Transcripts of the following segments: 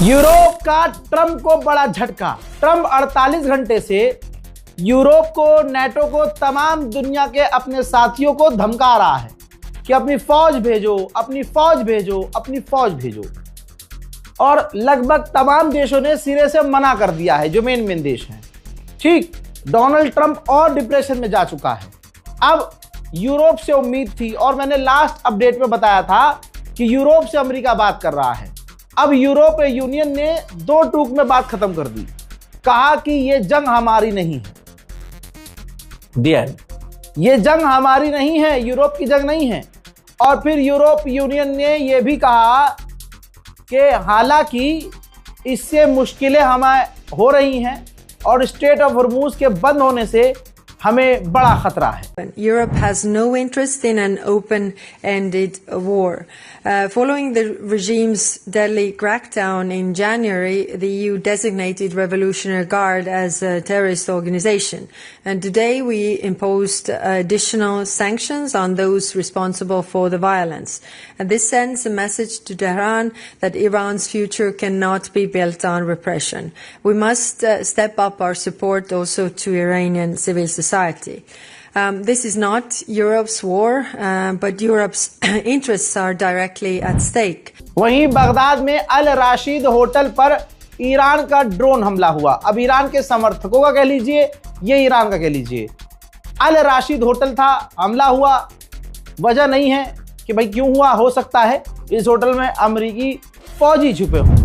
Europe का Trump को बड़ा झटका। ट्रंप 48 घंटे से यूरोप को, नाटो को, तमाम दुनिया के अपने साथियों को धमका रहा है कि अपनी फौज भेजो, अपनी फौज भेजो, अपनी फौज भेजो। और लगभग तमाम देशों ने सिरे से मना कर दिया है, जो मेन देश हैं। ठीक, डोनाल्ड ट्रंप और डिप्रेशन में जा चुका है। अब यूरोप से उम्मीद थी, और मैंने लास्ट अपडेट में बताया था कि यूरोप से अमेरिका बात कर रहा है। अब यूरोपीय यूनियन ने दो टूक में बात खत्म कर दी, कहा कि ये जंग हमारी नहीं है। ये जंग हमारी नहीं है, यूरोप की जंग नहीं है। और फिर यूरोप यूनियन ने यह भी कहा कि हालांकि इससे मुश्किलें हमें हो रही हैं और स्ट्रेट ऑफ हॉर्मूज के बंद होने से हमें बड़ा खतरा है। Europe has no interest in an open-ended war. Following the regime's deadly crackdown in January, the EU designated Revolutionary Guard as a terrorist organization. And today we imposed additional sanctions on those responsible for the violence. And this sends a message to Tehran that Iran's future cannot be built on repression. We must step up our support also to Iranian civil society. This is not Europe's war, but Europe's interests are directly at stake. वहीं Baghdad में अल Rashid hotel पर Iran का drone हमला हुआ। अब Iran के समर्थकों का कह लीजिए, ये ईरान का कह लीजिए। अल राशिद होटल था, हमला हुआ। वजह नहीं है कि भाई क्यों हुआ, हो सकता है इस होटल में अमेरिकी फौजी छुपे हों।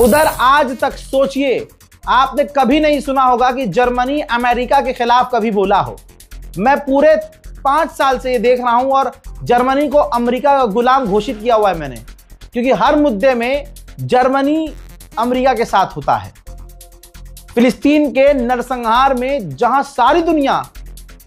उधर आज तक सोचिए, आपने कभी नहीं सुना होगा कि जर्मनी अमेरिका के खिलाफ कभी बोला हो। मैं पूरे 5 साल से ये देख रहा हूं और जर्मनी को अमेरिका का गुलाम घोषित किया हुआ है मैंने, क्योंकि हर मुद्दे में जर्मनी अमेरिका के साथ होता है। फिलिस्तीन के नरसंहार में जहां सारी दुनिया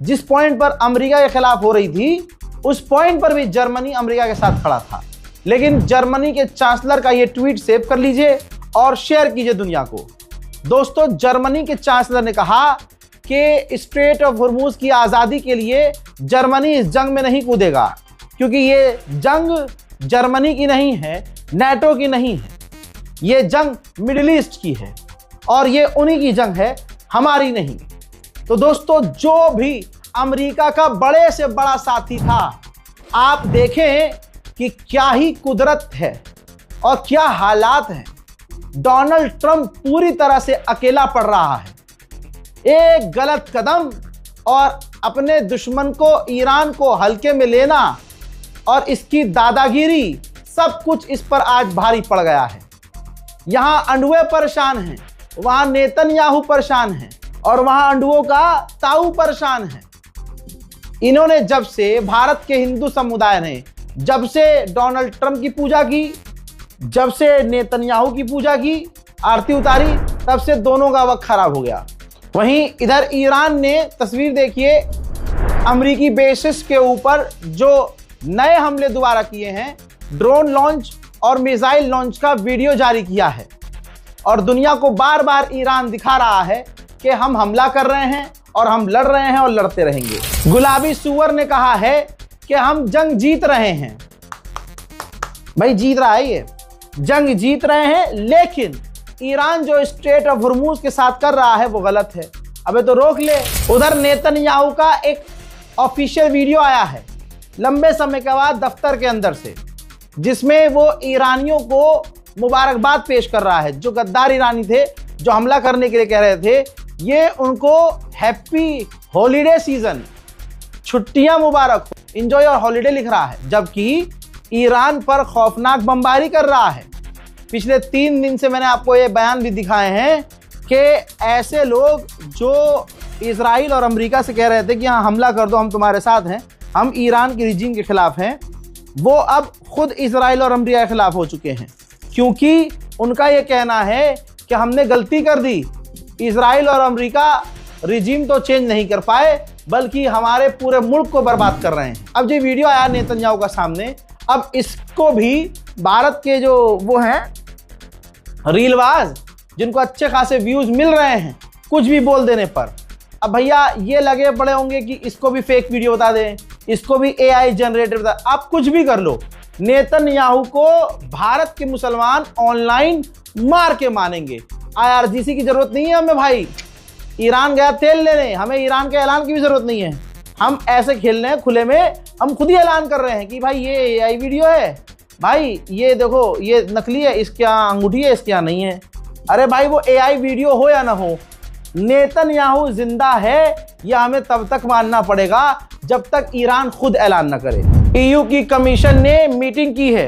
जिस पॉइंट पर अमेरिका के खिलाफ हो रही थी, उस पॉइंट पर भी जर्मनी अमेरिका के साथ खड़ा था। लेकिन जर्मनी के चांसलर का ये ट्वीट सेव कर लीजिए और शेयर कीजिए दुनिया को। दोस्तों, जर्मनी के चांसलर ने कहा कि स्ट्रेट ऑफ हॉर्मूज की आज़ादी के लिए जर्मनी इस जंग में नहीं कूदेगा, क्योंकि ये जंग जर्मनी की नहीं है, नाटो की नहीं है। ये जंग मिडिल ईस्ट की है और ये उन्हीं की जंग है, हमारी नहीं। तो दोस्तों, जो भी अमेरिका का बड़े से बड़ा साथी था, आप देखें कि क्या ही कुदरत है और क्या हालात हैं। डोनाल्ड ट्रंप पूरी तरह से अकेला पड़ रहा है। एक गलत कदम और अपने दुश्मन को, ईरान को हल्के में लेना और इसकी दादागिरी, सब कुछ इस पर आज भारी पड़ गया है। यहां अंडुए परेशान हैं, वहां नेतन्याहू परेशान हैं और वहां अंडुओं का ताऊ परेशान है। इन्होंने जब से, भारत के हिंदू समुदाय ने जब से डोनाल्ड ट्रंप की पूजा की, जब से नेतन्याहू की पूजा की, आरती उतारी, तब से दोनों का वक्त खराब हो गया। वहीं इधर ईरान ने, तस्वीर देखिए, अमेरिकी बेसिस के ऊपर जो नए हमले दोबारा किए हैं, ड्रोन लॉन्च और मिसाइल लॉन्च का वीडियो जारी किया है और दुनिया को बार बार ईरान दिखा रहा है कि हम हमला कर रहे हैं और हम लड़ रहे हैं और लड़ते रहेंगे। गुलाबी सुअर ने कहा है कि हम जंग जीत रहे हैं। भाई जीत रहा है, ये जंग जीत रहे हैं, लेकिन ईरान जो स्ट्रेट ऑफ हॉर्मूज के साथ कर रहा है वो गलत है। अबे तो रोक ले। उधर नेतन्याहू का एक ऑफिशियल वीडियो आया है लंबे समय के बाद दफ्तर के अंदर से, जिसमें वो ईरानियों को मुबारकबाद पेश कर रहा है। जो गद्दार ईरानी थे, जो हमला करने के लिए कह रहे थे, ये उनको हैप्पी हॉलीडे सीजन, छुट्टियां मुबारक, एंजॉय योर हॉलीडे लिख रहा है, जबकि ईरान पर खौफनाक बमबारी कर रहा है। पिछले 3 दिन से मैंने आपको ये बयान भी दिखाए हैं कि ऐसे लोग जो इजराइल और अमेरिका से कह रहे थे कि हाँ हमला कर दो, हम तुम्हारे साथ हैं, हम ईरान के रिजीम के खिलाफ हैं, वो अब खुद इजराइल और अमेरिका के खिलाफ हो चुके हैं, क्योंकि उनका ये कहना है कि हमने गलती कर दी। इजराइल और अमेरिका रिजीम तो चेंज नहीं कर पाए, बल्कि हमारे पूरे मुल्क को बर्बाद कर रहे हैं। अब जो वीडियो आया नेतन्याहू का सामने, अब इसको भी भारत के जो वो हैं रीलबाज, जिनको अच्छे खासे व्यूज मिल रहे हैं कुछ भी बोल देने पर, अब भैया ये लगे पड़े होंगे कि इसको भी फेक वीडियो बता दें, इसको भी AI जनरेटर बता। आप कुछ भी कर लो, नेतन्याहू को भारत के मुसलमान ऑनलाइन मार के मानेंगे। IRGC की जरूरत नहीं है हमें भाई। ईरान गया तेल लेने, हमें ईरान के ऐलान की भी जरूरत नहीं है। हम ऐसे खेल रहे हैं खुले में, हम खुद ही ऐलान कर रहे हैं कि भाई ये AI वीडियो है, भाई ये देखो ये नकली है, इसके यहाँ अंगूठी है, इसके यहाँ नहीं है। अरे भाई वो AI वीडियो हो या ना हो, नेतन्याहू जिंदा है या हमें तब तक मानना पड़ेगा जब तक ईरान खुद ऐलान न करे। EU की कमीशन ने मीटिंग की है।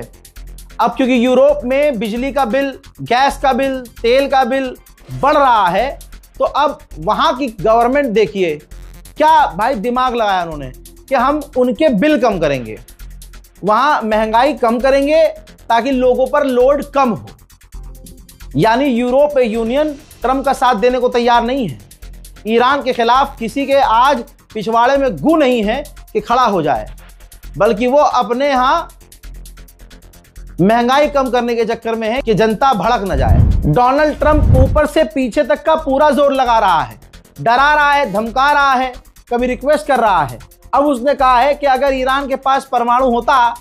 अब क्योंकि यूरोप में बिजली का बिल, गैस का बिल, तेल का बिल बढ़ रहा है, तो अब वहां की गवर्नमेंट देखिए क्या भाई दिमाग लगाया उन्होंने कि हम उनके बिल कम करेंगे, वहां महंगाई कम करेंगे ताकि लोगों पर लोड कम हो। यानी यूरोप यूनियन ट्रंप का साथ देने को तैयार नहीं है। ईरान के खिलाफ किसी के आज पिछवाड़े में गू नहीं है कि खड़ा हो जाए, बल्कि वो अपने यहां महंगाई कम करने के चक्कर में है कि जनता भड़क न जाए। डोनाल्ड ट्रंप ऊपर से पीछे तक का पूरा जोर लगा रहा है, डरा रहा है, धमका रहा है, कभी रिक्वेस्ट कर रहा है। अब उसने कहा है कि अगर ईरान के पास परमाणु होता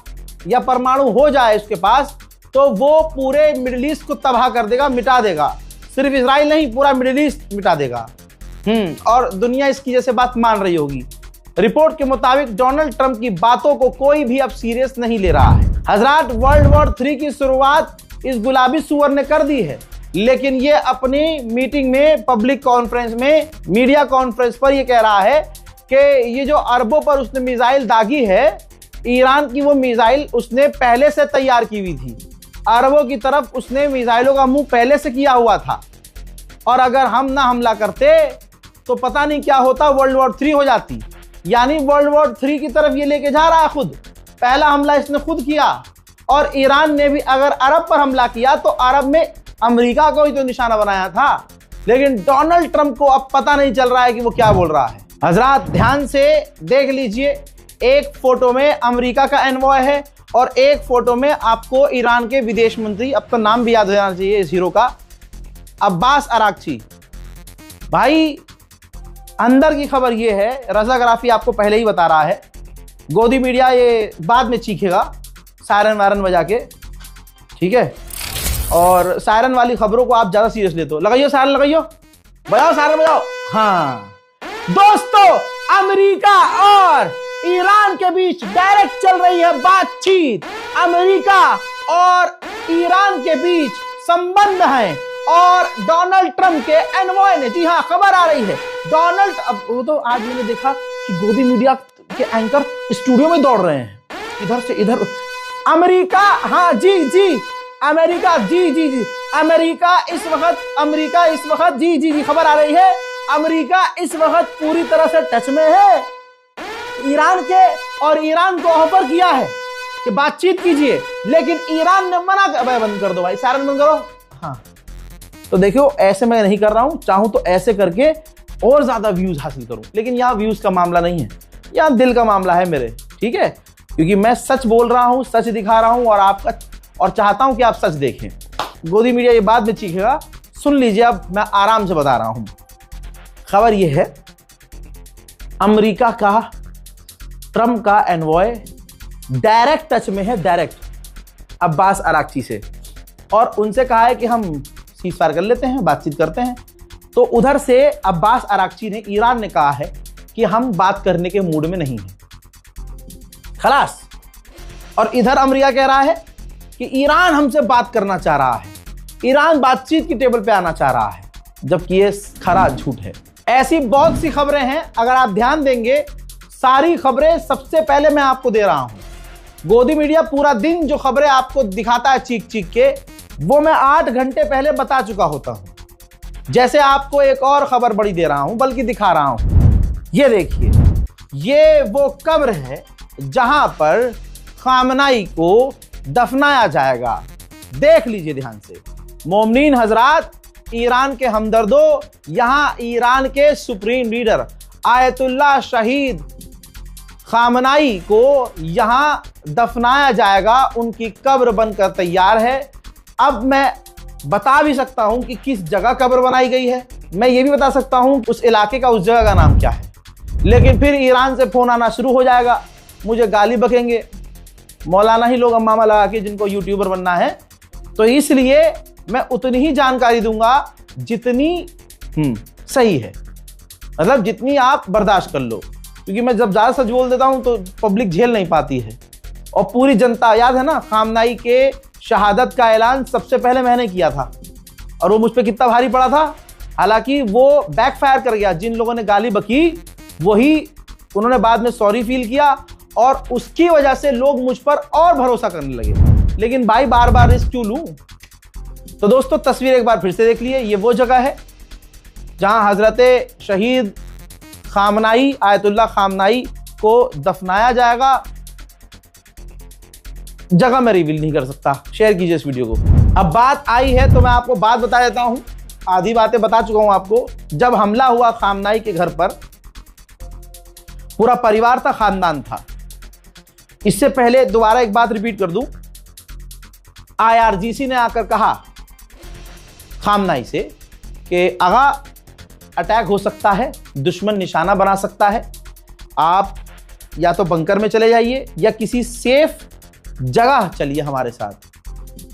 या परमाणु हो जाए उसके पास, तो वो पूरे मिडिल ईस्ट को तबाह कर देगा, मिटा देगा। सिर्फ इजराइल नहीं, पूरा मिडिल ईस्ट मिटा देगा। और दुनिया इसकी जैसे बात मान रही होगी। रिपोर्ट के मुताबिक डोनाल्ड ट्रंप की बातों को कोई भी अब सीरियस नहीं ले रहा है। हजरात, वर्ल्ड वॉर 3 की शुरुआत इस गुलाबी सुअर ने कर दी है, लेकिन ये अपनी मीटिंग में, पब्लिक कॉन्फ्रेंस में, मीडिया कॉन्फ्रेंस पर ये कह रहा है कि ये जो अरबों पर उसने मिसाइल दागी है, ईरान की वो मिसाइल उसने पहले से तैयार की हुई थी। अरबों की तरफ उसने मिसाइलों का मुंह पहले से किया हुआ था, और अगर हम ना हमला करते तो पता नहीं क्या होता, वर्ल्ड वॉर 3 हो जाती। यानी वर्ल्ड वॉर 3 की तरफ ये लेके जा रहा है खुद। पहला हमला इसने खुद किया, और ईरान ने भी अगर अरब पर हमला किया तो अरब में अमेरिका को ही तो निशाना बनाया था। लेकिन डोनाल्ड ट्रंप को अब पता नहीं चल रहा है कि वो क्या बोल रहा है। हजरात, ध्यान से देख लीजिए, एक फोटो में अमेरिका का एनवॉय है और एक फोटो में आपको ईरान के विदेश मंत्री, अब तो नाम भी याद हो जाना चाहिए इस हीरो का, अब्बास अराक्ची। भाई अंदर की खबर ये है, रजाग्राफी आपको पहले ही बता रहा है, गोदी मीडिया ये बाद में चीखेगा सायरन वायरन बजा के, ठीक है। और सायरन वाली खबरों को आप ज्यादा सीरियस लेते हो। लगाइयो सायरन, लगाइयो, बजाओ सायरन बजाओ। हाँ दोस्तों, अमेरिका और ईरान के बीच डायरेक्ट चल रही है बातचीत। अमेरिका और ईरान के बीच संबंध हैं, और डोनाल्ड ट्रंप के एनवॉय ने, जी हाँ खबर आ रही है, डोनाल्ड, अब वो तो आज मैंने देखा कि गोदी मीडिया के एंकर स्टूडियो में दौड़ रहे हैं, इधर से इधर। अमेरिका, हाँ जी जी, अमेरिका, जी जी जी, अमेरिका इस वक्त जी जी जी खबर आ रही है, अमेरिका इस वक्त पूरी तरह से टच में है ईरान के, और ईरान को ऑफर किया है कि बातचीत कीजिए, लेकिन ईरान ने मना कर। भाई बंद कर दो भाई, सायरन बंद करो। हाँ तो देखियो, ऐसे मैं नहीं कर रहा हूं, चाहूं तो ऐसे करके और ज्यादा व्यूज हासिल करूं, लेकिन यहां व्यूज का मामला नहीं है, यहां दिल का मामला है मेरे, ठीक है। क्योंकि मैं सच बोल रहा हूं, सच दिखा रहा हूं, और आपका, और चाहता हूं कि आप सच देखें। गोदी मीडिया ये बाद में चीखेगा, सुन लीजिए, अब मैं आराम से बता रहा हूं। खबर यह है, अमेरिका का ट्रंप का एनवॉय डायरेक्ट टच में है, डायरेक्ट अब्बास अराक्ची से, और उनसे कहा है कि हम सीज फायर कर लेते हैं, बातचीत करते हैं। तो उधर से अब्बास अराक्ची ने, ईरान ने कहा है कि हम बात करने के मूड में नहीं हैं, खलास। और इधर अमेरिका कह रहा है कि ईरान हमसे बात करना चाह रहा है, ईरान बातचीत की टेबल पे आना चाह रहा है, जबकि ये खरा झूठ है। ऐसी बहुत सी खबरें हैं, अगर आप ध्यान देंगे सारी खबरें सबसे पहले मैं आपको दे रहा हूं। गोदी मीडिया पूरा दिन जो खबरें आपको दिखाता है चीख चीख के, वो मैं 8 घंटे पहले बता चुका होता हूं। जैसे आपको एक और खबर बड़ी दे रहा हूं, बल्कि दिखा रहा हूं। ये देखिए, ये वो कब्र है जहां पर खामनाई को दफनाया जाएगा। देख लीजिए ध्यान से। मोमिनीन हजरात, ईरान के हमदर्दों, यहां ईरान के सुप्रीम लीडर आयतुल्लाह शहीद खामनाई को यहां दफनाया जाएगा। उनकी कब्र बनकर तैयार है। अब मैं बता भी सकता हूं कि किस जगह कब्र बनाई गई है। मैं ये भी बता सकता हूं उस इलाके का, उस जगह का नाम क्या है। लेकिन फिर ईरान से फोन आना शुरू हो जाएगा, मुझे गाली बकेंगे। मौलाना ही लोग अम्मामा लगा के जिनको यूट्यूबर बनना है, तो इसलिए मैं उतनी ही जानकारी दूंगा जितनी सही है, मतलब जितनी आप बर्दाश्त कर लो। क्योंकि मैं जब ज्यादा सच बोल देता हूं तो पब्लिक झेल नहीं पाती है। और पूरी जनता, याद है ना, खामनाई के शहादत का ऐलान सबसे पहले मैंने किया था और वो मुझ पर कितना भारी पड़ा था। हालांकि वो बैकफायर कर गया। जिन लोगों ने गाली बकी वही उन्होंने बाद में सॉरी फील किया और उसकी वजह से लोग मुझ पर और भरोसा करने लगे। लेकिन भाई बार बार रिस्क क्यों लूं। तो दोस्तों तस्वीर एक बार फिर से देख लिए। ये वो जगह है जहां हजरत शहीद खामनाई, आयतुल्लाह खामनाई को दफनाया जाएगा। जगह मैं रिवील नहीं कर सकता। शेयर कीजिए इस वीडियो को। अब बात आई है तो मैं आपको बात बता देता हूं। आधी बातें बता चुका हूं आपको। जब हमला हुआ खामनाई के घर पर, पूरा परिवार था, खानदान था। इससे पहले दोबारा एक बात रिपीट कर दूं, IRGC ने आकर कहा खामनाई से कि आगा अटैक हो सकता है, दुश्मन निशाना बना सकता है, आप या तो बंकर में चले जाइए या किसी सेफ जगह चलिए हमारे साथ।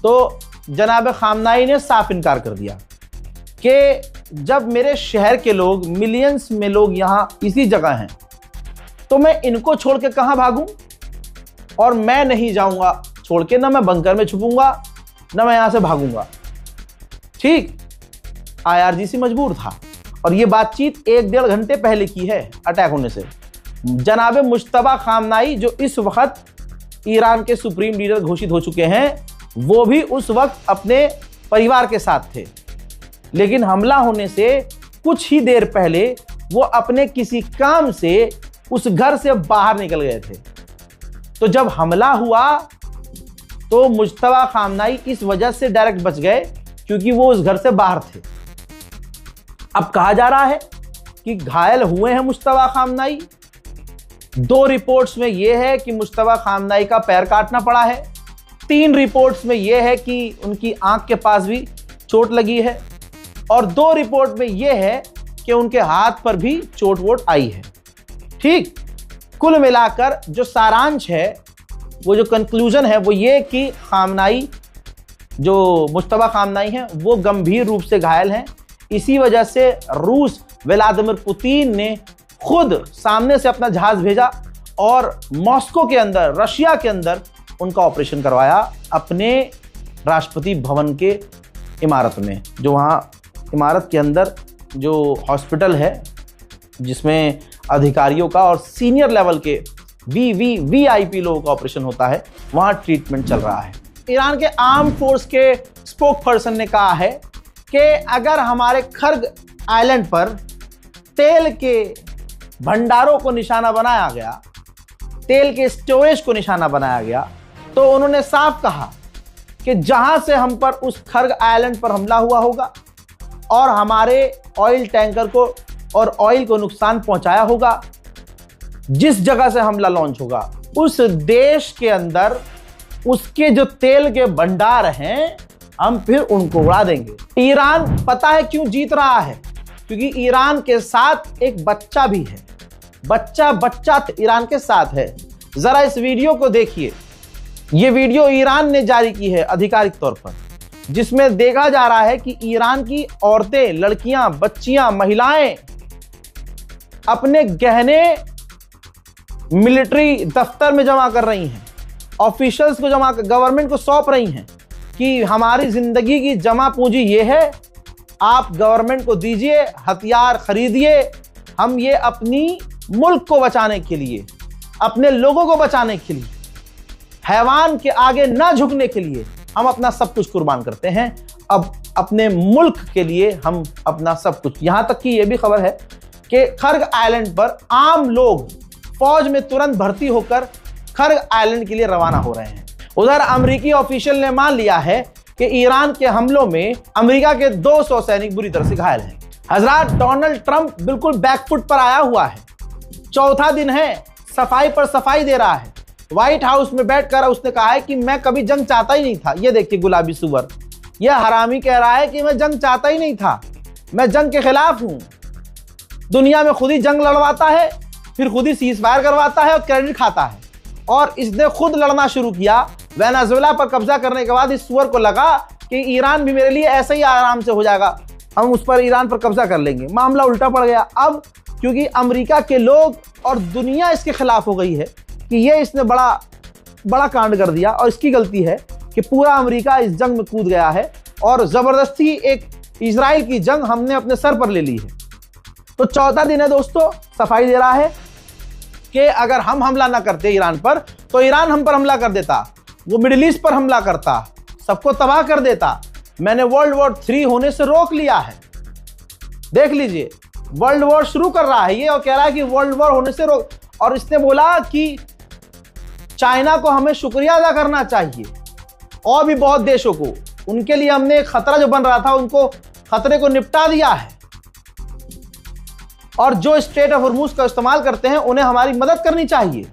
तो जनाब खामनाई ने साफ इनकार कर दिया कि जब मेरे शहर के लोग, मिलियंस में लोग यहां इसी जगह हैं, तो मैं इनको छोड़ के कहां भागूं। और मैं नहीं जाऊंगा छोड़ के, ना मैं बंकर में छुपूंगा, ना मैं यहां से भागूंगा। ठीक, IRGC मजबूर था। और ये बातचीत 1-1.5 घंटे पहले की है अटैक होने से। जनाब मुश्तबा खामनाई जो इस वक्त ईरान के सुप्रीम लीडर घोषित हो चुके हैं, वो भी उस वक्त अपने परिवार के साथ थे। लेकिन हमला होने से कुछ ही देर पहले वो अपने किसी काम से उस घर से बाहर निकल गए थे। तो जब हमला हुआ तो मुश्तबा खामनाई इस वजह से डायरेक्ट बच गए क्योंकि वो उस घर से बाहर थे। अब कहा जा रहा है कि घायल हुए हैं मुश्तबा खामनाई। 2 रिपोर्ट्स में यह है कि मुश्तबा खामनाई का पैर काटना पड़ा है। 3 रिपोर्ट्स में यह है कि उनकी आंख के पास भी चोट लगी है। और 2 रिपोर्ट में यह है कि उनके हाथ पर भी चोट वोट आई है। ठीक, कुल मिलाकर जो सारांश है, वो जो कंक्लूजन है, वो ये कि खामनाई, जो मुश्तबा खामनाई हैं, वो गंभीर रूप से घायल हैं। इसी वजह से रूस व्लादिमीर पुतिन ने खुद सामने से अपना जहाज भेजा और मॉस्को के अंदर, रशिया के अंदर उनका ऑपरेशन करवाया, अपने राष्ट्रपति भवन के इमारत में। जो वहाँ इमारत के अंदर जो हॉस्पिटल है, जिसमें अधिकारियों का और सीनियर लेवल के VIP लोगों का ऑपरेशन होता है, वहाँ ट्रीटमेंट चल रहा है। ईरान के आर्म फोर्स के स्पोक पर्सन ने कहा है कि अगर हमारे खर्ग आइलैंड पर तेल के भंडारों को निशाना बनाया गया, तेल के स्टोरेज को निशाना बनाया गया, तो उन्होंने साफ कहा कि जहां से हम पर उस खर्ग आइलैंड पर हमला हुआ होगा और हमारे ऑयल टैंकर को और ऑयल को नुकसान पहुंचाया होगा, जिस जगह से हमला लॉन्च होगा, उस देश के अंदर उसके जो तेल के भंडार हैं, हम फिर उनको उड़ा देंगे। ईरान पता है क्यों जीत रहा है? क्योंकि ईरान के साथ एक बच्चा भी है। बच्चा ईरान के साथ है। जरा इस वीडियो को देखिए। ये वीडियो ईरान ने जारी की है आधिकारिक तौर पर। जिसमें देखा जा रहा है कि ईरान की औरतें, लड़कियां, बच्चियां, महिलाएं अपने गहने मिलिट्री दफ्तर में जमा कर रही हैं, ऑफिशियल्स को जमा, गवर्नमेंट को सौंप रही हैं कि हमारी जिंदगी की जमा पूंजी ये है, आप गवर्नमेंट को दीजिए, हथियार खरीदिए, हम ये अपनी मुल्क को बचाने के लिए, अपने लोगों को बचाने के लिए, हैवान के आगे ना झुकने के लिए हम अपना सब कुछ कुर्बान करते हैं। अब अपने मुल्क के लिए हम अपना सब कुछ, यहां तक कि यह भी खबर है कि खर्ग आइलैंड पर आम लोग फौज में तुरंत भर्ती होकर खर्ग आइलैंड के लिए रवाना हो रहे हैं। उधर अमेरिकी ऑफिशियल ने मान लिया है कि ईरान के हमलों में अमेरिका के 200 सैनिक बुरी तरह से घायल हैं। हजरात, डोनाल्ड ट्रंप बिल्कुल बैकफुट पर आया हुआ है। चौथा दिन है, सफाई पर सफाई दे रहा है। व्हाइट हाउस में बैठकर उसने कहा है कि मैं कभी जंग चाहता ही नहीं था। ये देखिए गुलाबी सुअर, यह हरामी कह रहा है कि मैं जंग चाहता ही नहीं था, मैं जंग के खिलाफ हूं। दुनिया में खुद ही जंग लड़वाता है, फिर खुद ही सीज फायर करवाता है और क्रेडिट खाता है। और इसने खुद लड़ना शुरू किया। वेनेजुएला पर कब्जा करने के बाद इस सुअर को लगा कि ईरान भी मेरे लिए ऐसे ही आराम से हो जाएगा, हम उस पर, ईरान पर कब्जा कर लेंगे। मामला उल्टा पड़ गया। अब क्योंकि अमेरिका के लोग और दुनिया इसके खिलाफ हो गई है कि ये इसने बड़ा कांड कर दिया, और इसकी गलती है कि पूरा अमेरिका इस जंग में कूद गया है और जबरदस्ती एक इजराइल की जंग हमने अपने सर पर ले ली है। तो चौथा दिन है दोस्तों, सफाई दे रहा है कि अगर हम हमला ना करते ईरान पर तो ईरान हम पर हमला कर देता, वो मिडिल ईस्ट पर हमला करता, सबको तबाह कर देता। मैंने वर्ल्ड वॉर 3 होने से रोक लिया है। देख लीजिए, वर्ल्ड वॉर शुरू कर रहा है ये और कह रहा है कि वर्ल्ड वॉर होने से रोक। और इसने बोला कि चाइना को हमें शुक्रिया अदा करना चाहिए और भी बहुत देशों को, उनके लिए हमने एक खतरा जो बन रहा था उनको खतरे को निपटा दिया है, और जो स्ट्रेट ऑफ हॉर्मूज का इस्तेमाल करते हैं उन्हें हमारी मदद करनी चाहिए।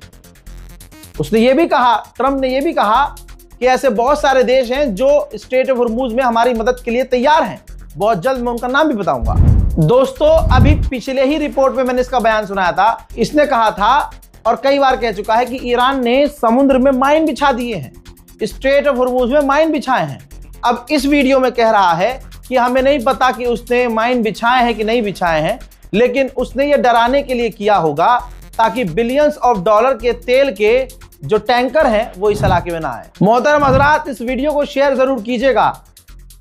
उसने ये भी कहा, ट्रंप ने ये भी कहा कि ऐसे बहुत सारे देश हैं जो स्ट्रेट ऑफ हॉर्मूज में हमारी मदद के लिए तैयार हैं। बहुत जल्द मैं उनका नाम भी बताऊंगा। दोस्तों, अभी पिछले ही रिपोर्ट में मैंने इसका बयान सुनाया था। इसने कहा था और कई बार कह चुका है कि ईरान ने समुद्र में माइन बिछा दिए हैं, स्ट्रेट ऑफ हॉर्मूज में माइन बिछाए हैं। अब इस वीडियो में कह रहा है कि हमें नहीं पता कि उसने माइन बिछाए हैं कि नहीं बिछाए हैं, लेकिन उसने ये डराने के लिए किया होगा ताकि बिलियंस ऑफ डॉलर के तेल के जो टैंकर हैं वो इस इलाके में ना आए। मोहतरम हजरात, इस वीडियो को शेयर जरूर कीजिएगा।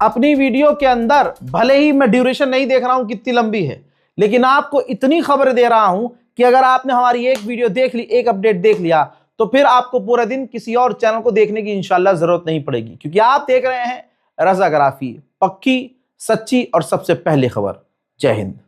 अपनी वीडियो के अंदर भले ही मैं ड्यूरेशन नहीं देख रहा हूं कितनी लंबी है, लेकिन आपको इतनी खबर दे रहा हूं कि अगर आपने हमारी एक वीडियो देख ली, एक अपडेट देख लिया, तो फिर आपको पूरा दिन किसी और चैनल को देखने की इंशाल्लाह जरूरत नहीं पड़ेगी, क्योंकि आप देख रहे हैं रज़ाग्राफी, पक्की, सच्ची और सबसे पहली खबर। जय हिंद।